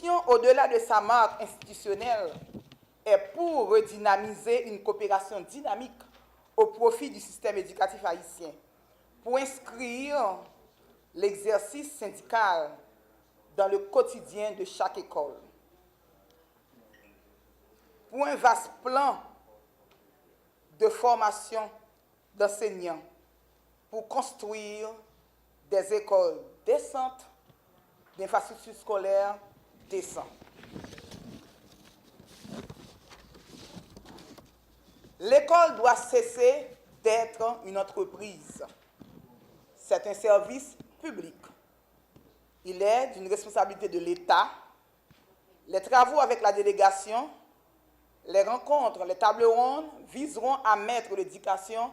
mission, au-delà de sa marque institutionnelle, est pour redynamiser une coopération dynamique au profit du système éducatif haïtien, pour inscrire l'exercice syndical dans le quotidien de chaque école, pour un vaste plan de formation d'enseignants, pour construire des écoles décentes, d'infrastructures scolaires décentes. L'école doit cesser d'être une entreprise. C'est un service public. Il est d'une responsabilité de l'État. Les travaux avec la délégation, les rencontres, les tables rondes viseront à mettre l'éducation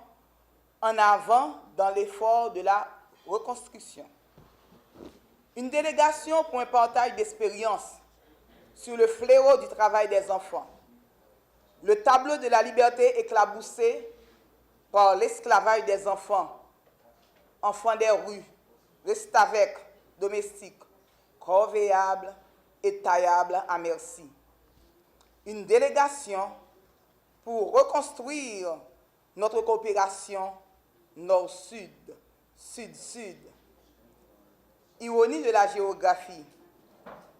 en avant dans l'effort de la reconstruction. Une délégation pour un partage d'expériences sur le fléau du travail des enfants. Le tableau de la liberté éclaboussé par l'esclavage des enfants, enfants des rues, restaveks, domestiques, corvéables et taillables à merci. Une délégation pour reconstruire notre coopération nord-sud, sud-sud. Ironie de la géographie,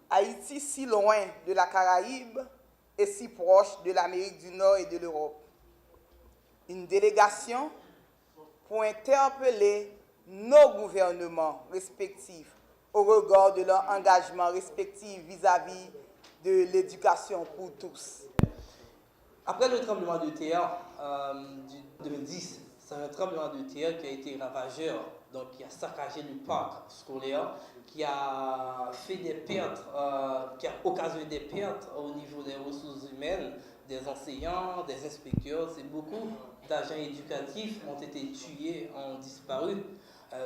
Haïti si loin de la Caraïbe et si proche de l'Amérique du Nord et de l'Europe. Une délégation pour interpeller nos gouvernements respectifs au regard de leur engagement respectif vis-à-vis de l'éducation pour tous. Après le tremblement de terre de 2010, c'est un tremblement de terre qui a été ravageur, donc qui a saccagé le parc scolaire, qui a fait des pertes, qui a occasionné des pertes au niveau des ressources humaines, des enseignants, des inspecteurs. C'est beaucoup d'agents éducatifs ont été tués, ont disparu.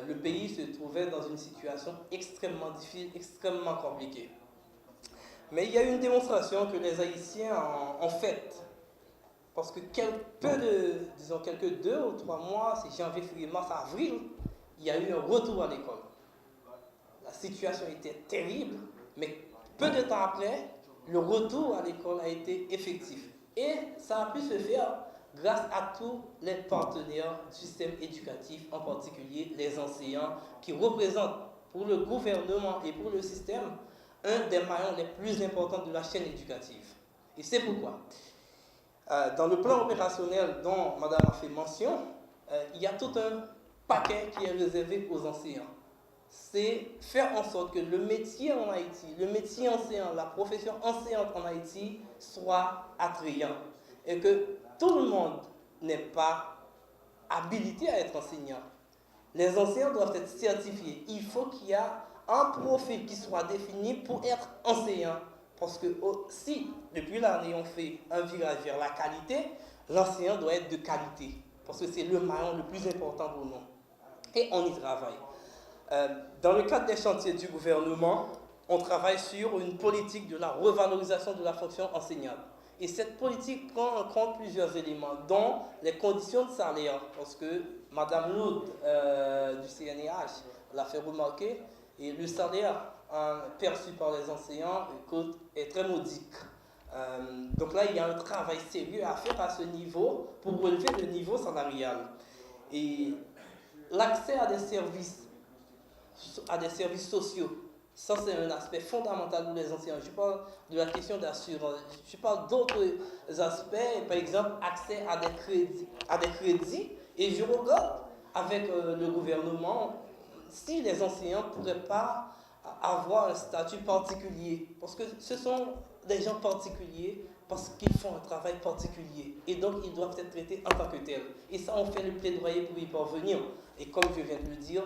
Le pays se trouvait dans une situation extrêmement difficile, extrêmement compliquée. Mais il y a eu une démonstration que les Haïtiens ont faite. Parce que quelques 2 ou 3 mois, c'est janvier, février, mars, avril, il y a eu un retour à l'école. La situation était terrible, mais peu de temps après, le retour à l'école a été effectif. Et ça a pu se faire grâce à tous les partenaires du système éducatif, en particulier les enseignants, qui représentent pour le gouvernement et pour le système un des maillons les plus importants de la chaîne éducative. Et c'est pourquoi, dans le plan opérationnel dont Madame a fait mention, il y a tout un paquet qui est réservé aux enseignants. C'est faire en sorte que le métier en Haïti, le métier enseignant, la profession enseignante en Haïti soit attrayant et que tout le monde n'est pas habilité à être enseignant. Les enseignants doivent être certifiés. Il faut qu'il y ait un profil qui soit défini pour être enseignant. Parce que si, depuis l'année, on fait un virage vers la qualité, l'enseignant doit être de qualité. Parce que c'est le maillon le plus important pour nous. Et on y travaille. Dans le cadre des chantiers du gouvernement, on travaille sur une politique de la revalorisation de la fonction enseignante. Et cette politique prend en compte plusieurs éléments, dont les conditions de salaire. Parce que Mme Loud du CNIH l'a fait remarquer, et le salaire perçu par les enseignants est très modique. Donc là, il y a un travail sérieux à faire à ce niveau pour relever le niveau salarial. Et l'accès à des services sociaux, ça c'est un aspect fondamental pour les enseignants. Je parle de la question d'assurance, je parle d'autres aspects, par exemple accès à des crédits, et je regarde avec le gouvernement si les enseignants ne pourraient pas avoir un statut particulier, parce que ce sont des gens particuliers, parce qu'ils font un travail particulier, et donc ils doivent être traités en tant que tels. Et ça, on fait le plaidoyer pour y parvenir. Et comme je viens de le dire,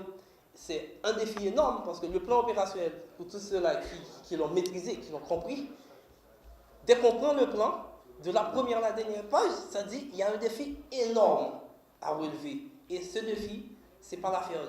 c'est un défi énorme, parce que le plan opérationnel, pour tous ceux-là qui l'ont maîtrisé, qui l'ont compris, dès qu'on prend le plan, de la première à la dernière page, ça dit qu'il y a un défi énorme à relever. Et ce défi, c'est pas l'affaire